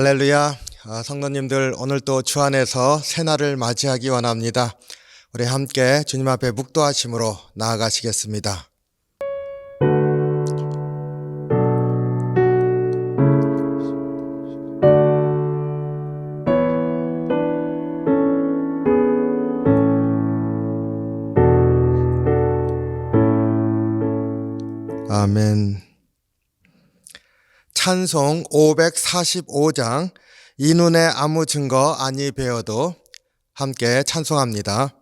할렐루야. 성도님들, 오늘 또 주 안에서 새날을 맞이하기 원합니다. 우리 함께 주님 앞에 묵도하심으로 나아가시겠습니다. 아멘. 찬송 545장 이 눈에 아무 증거 아니 배워도 함께 찬송합니다.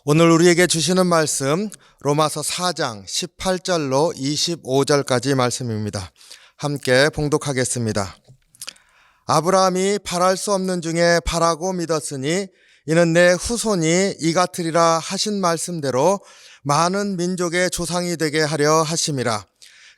오늘 우리에게 주시는 말씀 로마서 4장 18절로 25절까지 말씀입니다. 함께 봉독하겠습니다. 아브라함이 바랄 수 없는 중에 바라고 믿었으니 이는 내 후손이 이 같으리라 하신 말씀대로 많은 민족의 조상이 되게 하려 하심이라.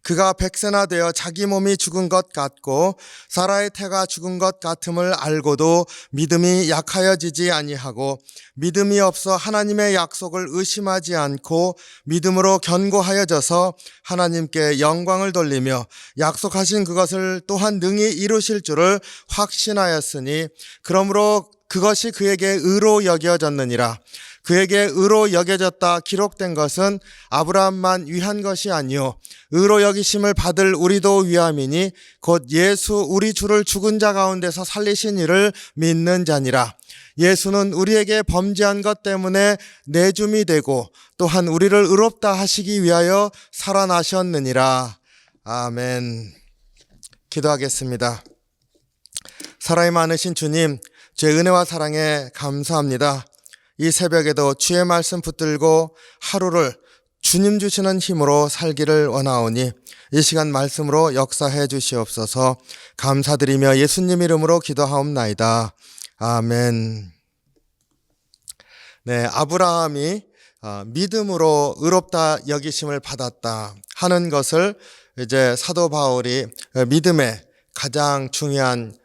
그가 백세나 되어 자기 몸이 죽은 것 같고 사라의 태가 죽은 것 같음을 알고도 믿음이 약하여지지 아니하고 믿음이 없어 하나님의 약속을 의심하지 않고 믿음으로 견고하여져서 하나님께 영광을 돌리며 약속하신 그것을 또한 능히 이루실 줄을 확신하였으니 그러므로 그것이 그에게 의로 여겨졌느니라. 그에게 의로 여겨졌다 기록된 것은 아브라함만 위한 것이 아니요 의로 여기심을 받을 우리도 위함이니 곧 예수 우리 주를 죽은 자 가운데서 살리신 이를 믿는 자니라. 예수는 우리에게 범죄한 것 때문에 내줌이 되고 또한 우리를 의롭다 하시기 위하여 살아나셨느니라. 아멘. 기도하겠습니다. 사랑이 많으신 주님, 주의 은혜와 사랑에 감사합니다. 이 새벽에도 주의 말씀 붙들고 하루를 주님 주시는 힘으로 살기를 원하오니 이 시간 말씀으로 역사해 주시옵소서. 감사드리며 예수님 이름으로 기도하옵나이다. 아멘. 네, 아브라함이 믿음으로 의롭다 여기심을 받았다 하는 것을 이제 사도 바울이 믿음의 가장 중요한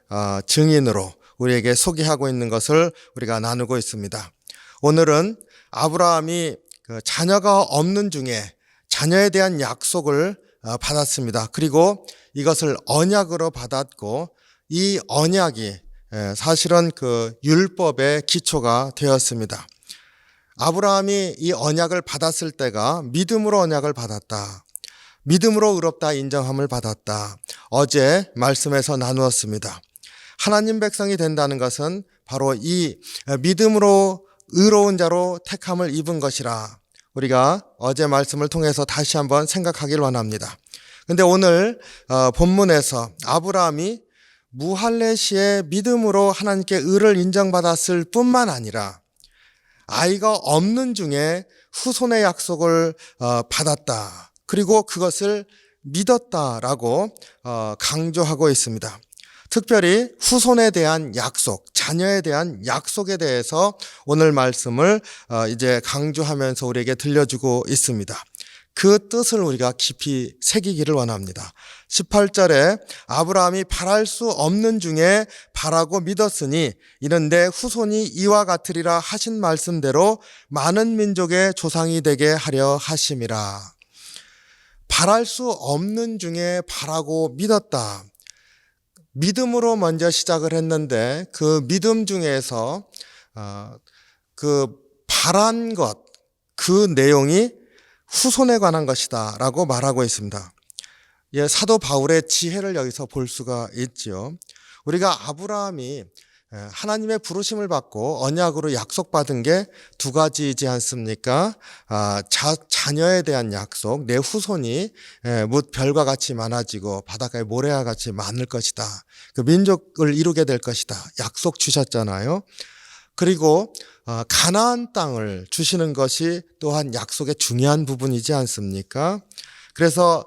증인으로 우리에게 소개하고 있는 것을 우리가 나누고 있습니다. 오늘은 아브라함이 자녀가 없는 중에 자녀에 대한 약속을 받았습니다. 그리고 이것을 언약으로 받았고 이 언약이 사실은 그 율법의 기초가 되었습니다. 아브라함이 이 언약을 받았을 때가 믿음으로 언약을 받았다. 믿음으로 의롭다 인정함을 받았다. 어제 말씀에서 나누었습니다. 하나님 백성이 된다는 것은 바로 이 믿음으로 의로운 자로 택함을 입은 것이라 우리가 어제 말씀을 통해서 다시 한번 생각하길 원합니다. 근데 오늘 본문에서 아브라함이 무할레시의 믿음으로 하나님께 의를 인정받았을 뿐만 아니라 아이가 없는 중에 후손의 약속을 받았다. 그리고 그것을 믿었다라고 강조하고 있습니다. 특별히 후손에 대한 약속, 자녀에 대한 약속에 대해서 오늘 말씀을 이제 강조하면서 우리에게 들려주고 있습니다. 그 뜻을 우리가 깊이 새기기를 원합니다. 18절에 아브라함이 바랄 수 없는 중에 바라고 믿었으니 이는 내 후손이 이와 같으리라 하신 말씀대로 많은 민족의 조상이 되게 하려 하심이라. 바랄 수 없는 중에 바라고 믿었다. 믿음으로 먼저 시작을 했는데 그 믿음 중에서 그 바란 것, 그 내용이 후손에 관한 것이다 라고 말하고 있습니다. 사도 바울의 지혜를 여기서 볼 수가 있지요. 우리가 아브라함이 하나님의 부르심을 받고 언약으로 약속받은 게 두 가지이지 않습니까? 자녀에 대한 약속, 내 후손이 뭇 별과 같이 많아지고 바닷가의 모래와 같이 많을 것이다. 그 민족을 이루게 될 것이다. 약속 주셨잖아요. 그리고 가나안 땅을 주시는 것이 또한 약속의 중요한 부분이지 않습니까? 그래서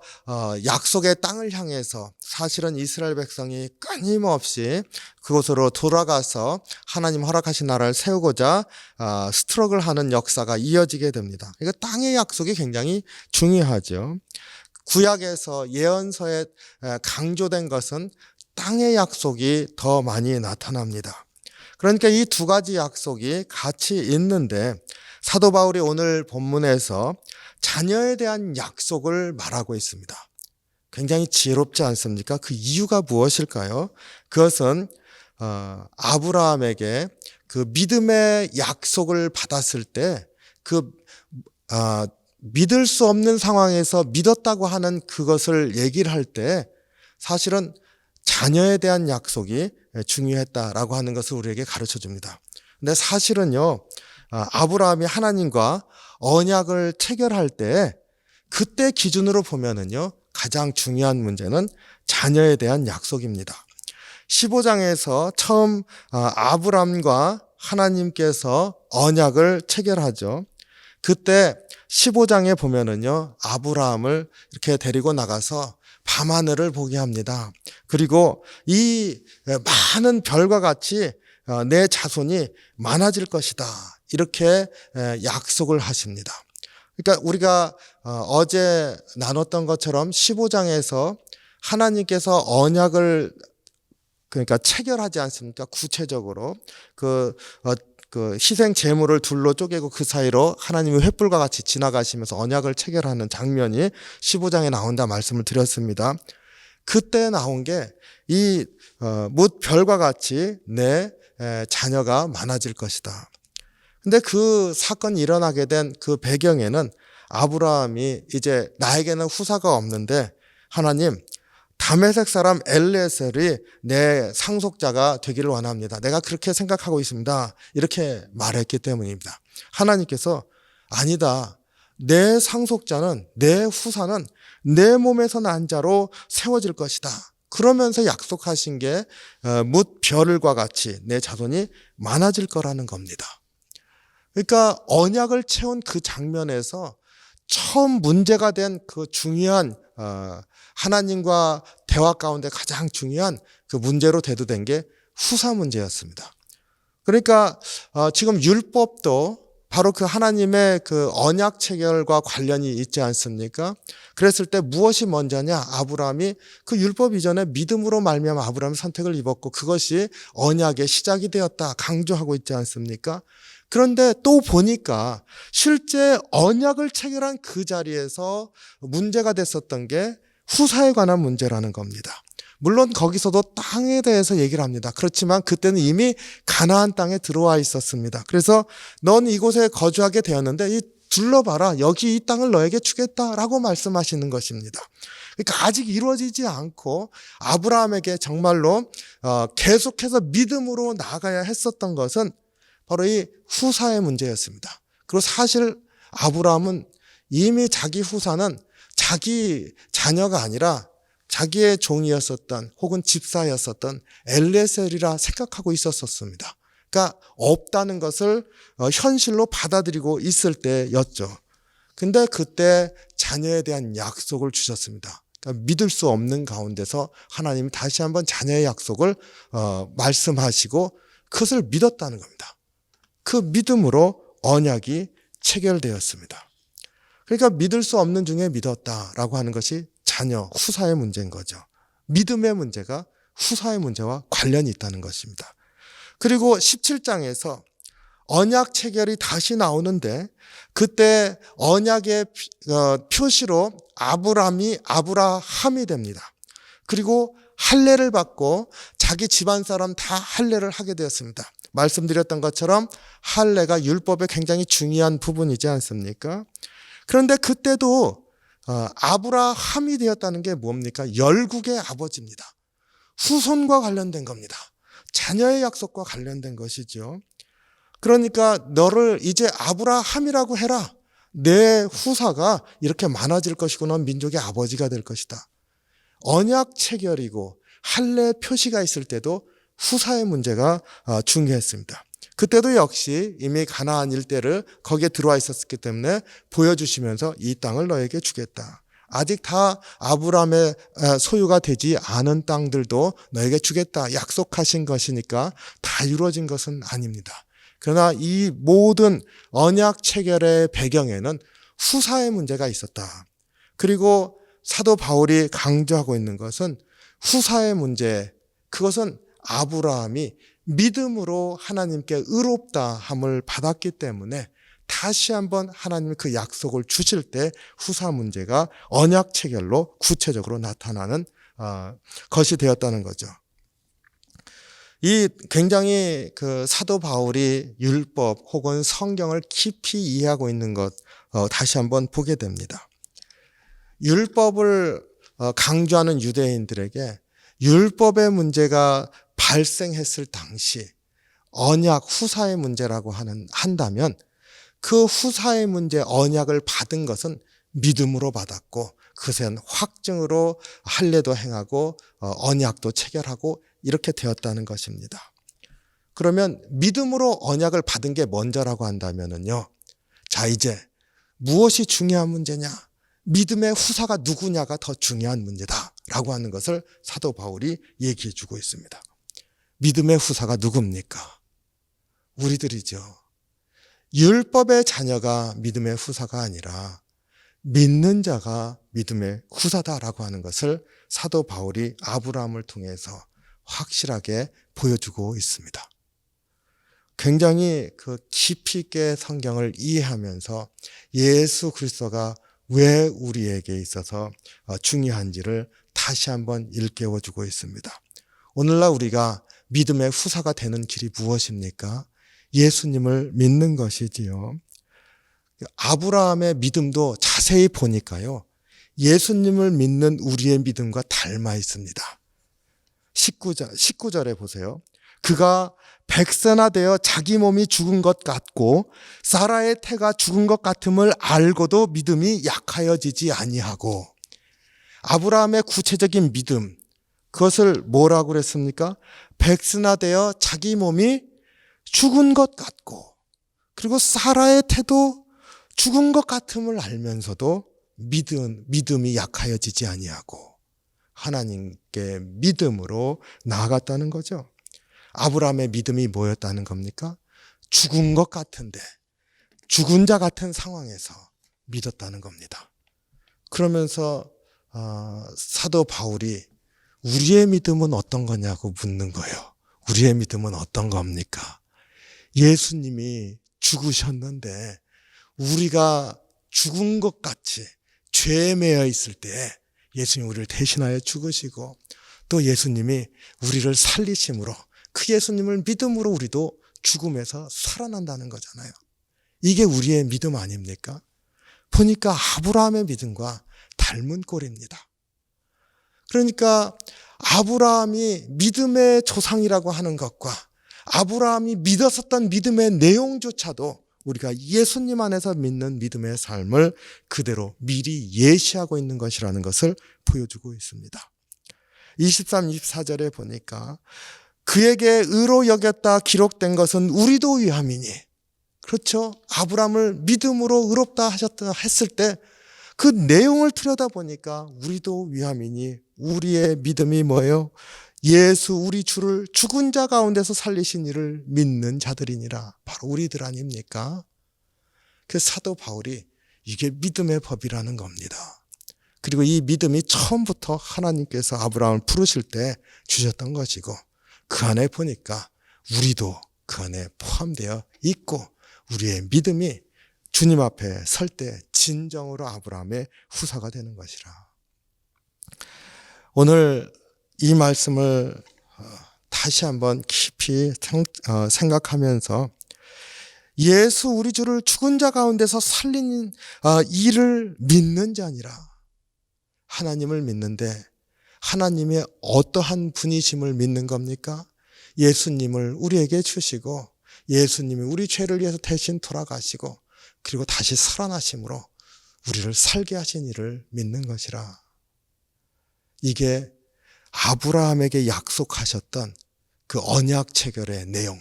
약속의 땅을 향해서 사실은 이스라엘 백성이 끊임없이 그곳으로 돌아가서 하나님 허락하신 나라를 세우고자 스트러글하는 역사가 이어지게 됩니다. 그러니까 땅의 약속이 굉장히 중요하죠. 구약에서 예언서에 강조된 것은 땅의 약속이 더 많이 나타납니다. 그러니까 이 두 가지 약속이 같이 있는데 사도 바울이 오늘 본문에서 자녀에 대한 약속을 말하고 있습니다. 굉장히 지혜롭지 않습니까? 그 이유가 무엇일까요? 그것은 아브라함에게 그 믿음의 약속을 받았을 때 그 믿을 수 없는 상황에서 믿었다고 하는 그것을 얘기를 할 때 사실은 자녀에 대한 약속이 중요했다라고 하는 것을 우리에게 가르쳐 줍니다. 근데 사실은요, 아브라함이 하나님과 언약을 체결할 때 그때 기준으로 보면은요, 가장 중요한 문제는 자녀에 대한 약속입니다. 15장에서 처음 아브라함과 하나님께서 언약을 체결하죠. 그때 15장에 보면은요, 아브라함을 이렇게 데리고 나가서 밤하늘을 보게 합니다. 그리고 이 많은 별과 같이 내 자손이 많아질 것이다. 이렇게 약속을 하십니다. 그러니까 우리가 어제 나눴던 것처럼 15장에서 하나님께서 언약을 그러니까 체결하지 않습니까? 구체적으로 그 희생 제물을 둘로 쪼개고 그 사이로 하나님이 횃불과 같이 지나가시면서 언약을 체결하는 장면이 15장에 나온다 말씀을 드렸습니다. 그때 나온 게 이 뭇 별과 같이 내 자녀가 많아질 것이다. 근데 그 사건이 일어나게 된 그 배경에는 아브라함이 이제 나에게는 후사가 없는데 하나님, 다메섹 사람 엘리에셀이 내 상속자가 되기를 원합니다. 내가 그렇게 생각하고 있습니다. 이렇게 말했기 때문입니다. 하나님께서 아니다. 내 상속자는, 내 후사는 내 몸에서 난 자로 세워질 것이다. 그러면서 약속하신 게 뭇 별과 같이 내 자손이 많아질 거라는 겁니다. 그러니까 언약을 채운 그 장면에서 처음 문제가 된 그 중요한 하나님과 대화 가운데 가장 중요한 그 문제로 대두된 게 후사 문제였습니다. 그러니까 지금 율법도 바로 그 하나님의 그 언약 체결과 관련이 있지 않습니까? 그랬을 때 무엇이 먼저냐? 아브라함이 그 율법 이전에 믿음으로 말미암아 아브라함이 선택을 입었고 그것이 언약의 시작이 되었다 강조하고 있지 않습니까? 그런데 또 보니까 실제 언약을 체결한 그 자리에서 문제가 됐었던 게 후사에 관한 문제라는 겁니다. 물론 거기서도 땅에 대해서 얘기를 합니다. 그렇지만 그때는 이미 가나안 땅에 들어와 있었습니다. 그래서 넌 이곳에 거주하게 되었는데 둘러봐라. 여기 이 땅을 너에게 주겠다라고 말씀하시는 것입니다. 그러니까 아직 이루어지지 않고 아브라함에게 정말로 계속해서 믿음으로 나아가야 했었던 것은 바로 이 후사의 문제였습니다. 그리고 사실 아브라함은 이미 자기 후사는 자기 자녀가 아니라 자기의 종이었었던 혹은 집사였었던 엘레셀이라 생각하고 있었습니다. 그러니까 없다는 것을 현실로 받아들이고 있을 때였죠. 근데 그때 자녀에 대한 약속을 주셨습니다. 그러니까 믿을 수 없는 가운데서 하나님이 다시 한번 자녀의 약속을 말씀하시고 그것을 믿었다는 겁니다. 그 믿음으로 언약이 체결되었습니다. 그러니까 믿을 수 없는 중에 믿었다라고 하는 것이 자녀, 후사의 문제인 거죠. 믿음의 문제가 후사의 문제와 관련이 있다는 것입니다. 그리고 17장에서 언약 체결이 다시 나오는데 그때 언약의 표시로 아브라함이 됩니다. 그리고 할례를 받고 자기 집안 사람 다 할례를 하게 되었습니다. 말씀드렸던 것처럼 할례가 율법의 굉장히 중요한 부분이지 않습니까? 그런데 그때도 아브라함이 되었다는 게 뭡니까? 열국의 아버지입니다. 후손과 관련된 겁니다. 자녀의 약속과 관련된 것이죠. 그러니까 너를 이제 아브라함이라고 해라. 내 후사가 이렇게 많아질 것이고 넌 민족의 아버지가 될 것이다. 언약 체결이고 할례 표시가 있을 때도 후사의 문제가 중요했습니다. 그때도 역시 이미 가나안 일대를 거기에 들어와 있었기 때문에 보여주시면서 이 땅을 너에게 주겠다. 아직 다 아브라함의 소유가 되지 않은 땅들도 너에게 주겠다. 약속하신 것이니까 다 이루어진 것은 아닙니다. 그러나 이 모든 언약 체결의 배경에는 후사의 문제가 있었다. 그리고 사도 바울이 강조하고 있는 것은 후사의 문제, 그것은 아브라함이 믿음으로 하나님께 의롭다 함을 받았기 때문에 다시 한번 하나님이 그 약속을 주실 때 후사 문제가 언약 체결로 구체적으로 나타나는 것이 되었다는 거죠. 이 굉장히 그 사도 바울이 율법 혹은 성경을 깊이 이해하고 있는 것 다시 한번 보게 됩니다. 율법을 강조하는 유대인들에게 율법의 문제가 발생했을 당시 언약 후사의 문제라고 한다면 그 후사의 문제 언약을 받은 것은 믿음으로 받았고 그것은 확증으로 할례도 행하고 언약도 체결하고 이렇게 되었다는 것입니다. 그러면 믿음으로 언약을 받은 게 먼저라고 한다면요. 자, 이제 무엇이 중요한 문제냐? 믿음의 후사가 누구냐가 더 중요한 문제다라고 하는 것을 사도 바울이 얘기해 주고 있습니다. 믿음의 후사가 누굽니까? 우리들이죠. 율법의 자녀가 믿음의 후사가 아니라 믿는 자가 믿음의 후사다라고 하는 것을 사도 바울이 아브라함을 통해서 확실하게 보여주고 있습니다. 굉장히 그 깊이 있게 성경을 이해하면서 예수 그리스도가 왜 우리에게 있어서 중요한지를 다시 한번 일깨워주고 있습니다. 오늘날 우리가 믿음의 후사가 되는 길이 무엇입니까? 예수님을 믿는 것이지요. 아브라함의 믿음도 자세히 보니까요. 예수님을 믿는 우리의 믿음과 닮아 있습니다. 19절에 보세요. 그가 백세나 되어 자기 몸이 죽은 것 같고 사라의 태가 죽은 것 같음을 알고도 믿음이 약하여지지 아니하고 아브라함의 구체적인 믿음 그것을 뭐라고 그랬습니까? 백세나 되어 자기 몸이 죽은 것 같고 그리고 사라의 태도 죽은 것 같음을 알면서도 믿음이 약하여지지 아니하고 하나님께 믿음으로 나아갔다는 거죠. 아브라함의 믿음이 뭐였다는 겁니까? 죽은 것 같은데 죽은 자 같은 상황에서 믿었다는 겁니다. 그러면서 사도 바울이 우리의 믿음은 어떤 거냐고 묻는 거예요. 우리의 믿음은 어떤 겁니까? 예수님이 죽으셨는데 우리가 죽은 것 같이 죄에 매여 있을 때 예수님이 우리를 대신하여 죽으시고 또 예수님이 우리를 살리심으로 그 예수님을 믿음으로 우리도 죽음에서 살아난다는 거잖아요. 이게 우리의 믿음 아닙니까? 보니까 아브라함의 믿음과 닮은 꼴입니다. 그러니까 아브라함이 믿음의 조상이라고 하는 것과 아브라함이 믿었었던 믿음의 내용조차도 우리가 예수님 안에서 믿는 믿음의 삶을 그대로 미리 예시하고 있는 것이라는 것을 보여주고 있습니다. 23, 24절에 보니까 그에게 의로 여겼다 기록된 것은 우리도 위함이니, 그렇죠? 아브라함을 믿음으로 의롭다 하셨다 했을 때 그 내용을 들여다보니까 우리도 위함이니, 우리의 믿음이 뭐예요? 예수 우리 주를 죽은 자 가운데서 살리신 이를 믿는 자들이니라. 바로 우리들 아닙니까? 그 사도 바울이 이게 믿음의 법이라는 겁니다. 그리고 이 믿음이 처음부터 하나님께서 아브라함을 부르실 때 주셨던 것이고, 그 안에 보니까 우리도 그 안에 포함되어 있고, 우리의 믿음이 주님 앞에 설 때 진정으로 아브라함의 후사가 되는 것이라. 오늘 이 말씀을 다시 한번 깊이 생각하면서 예수 우리 주를 죽은 자 가운데서 살린 이를 믿는 자니라. 하나님을 믿는데 하나님의 어떠한 분이심을 믿는 겁니까? 예수님을 우리에게 주시고, 예수님이 우리 죄를 위해서 대신 돌아가시고, 그리고 다시 살아나심으로 우리를 살게 하신 이를 믿는 것이라. 이게 아브라함에게 약속하셨던 그 언약 체결의 내용,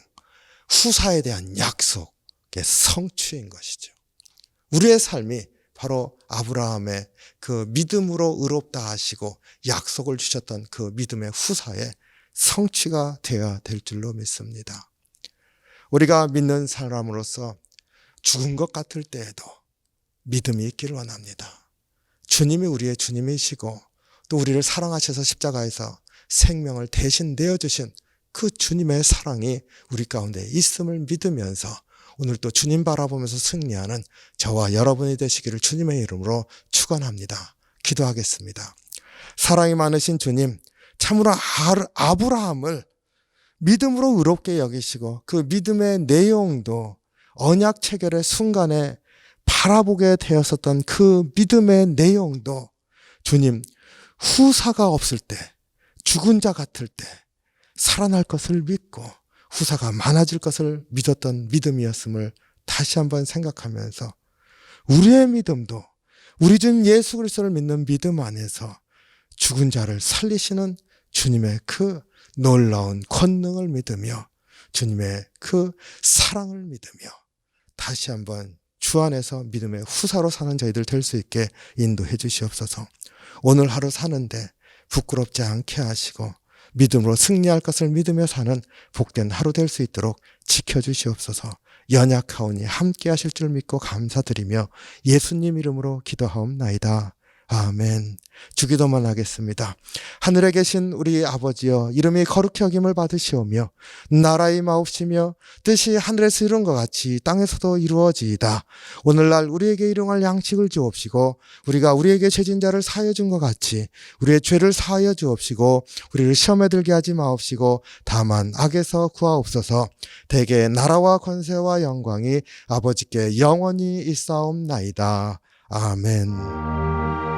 후사에 대한 약속의 성취인 것이죠. 우리의 삶이 바로 아브라함의 그 믿음으로 의롭다 하시고 약속을 주셨던 그 믿음의 후사의 성취가 되어야 될 줄로 믿습니다. 우리가 믿는 사람으로서 죽은 것 같을 때에도 믿음이 있기를 원합니다. 주님이 우리의 주님이시고, 또 우리를 사랑하셔서 십자가에서 생명을 대신 내어주신 그 주님의 사랑이 우리 가운데 있음을 믿으면서 오늘 또 주님 바라보면서 승리하는 저와 여러분이 되시기를 주님의 이름으로 축원합니다. 기도하겠습니다. 사랑이 많으신 주님, 참으로 아브라함을 믿음으로 의롭게 여기시고 그 믿음의 내용도 언약 체결의 순간에 바라보게 되었었던 그 믿음의 내용도 주님, 후사가 없을 때, 죽은 자 같을 때 살아날 것을 믿고 후사가 많아질 것을 믿었던 믿음이었음을 다시 한번 생각하면서 우리의 믿음도 우리 주 예수 그리스도를 믿는 믿음 안에서 죽은 자를 살리시는 주님의 그 놀라운 권능을 믿으며 주님의 그 사랑을 믿으며 다시 한번 주 안에서 믿음의 후사로 사는 저희들 될 수 있게 인도해 주시옵소서. 오늘 하루 사는데 부끄럽지 않게 하시고 믿음으로 승리할 것을 믿으며 사는 복된 하루 될 수 있도록 지켜주시옵소서. 연약하오니 함께 하실 줄 믿고 감사드리며 예수님 이름으로 기도하옵나이다. 아멘. 주기도만 하겠습니다. 하늘에 계신 우리 아버지여, 이름이 거룩히 여김을 받으시오며 나라의 마옵시며 뜻이 하늘에서 이룬 것 같이 땅에서도 이루어지이다. 오늘날 우리에게 일용할 양식을 주옵시고 우리가 우리에게 죄진 자를 사하여 준 것 같이 우리의 죄를 사하여 주옵시고 우리를 시험에 들게 하지 마옵시고 다만 악에서 구하옵소서. 대개 나라와 권세와 영광이 아버지께 영원히 있사옵나이다. 아멘.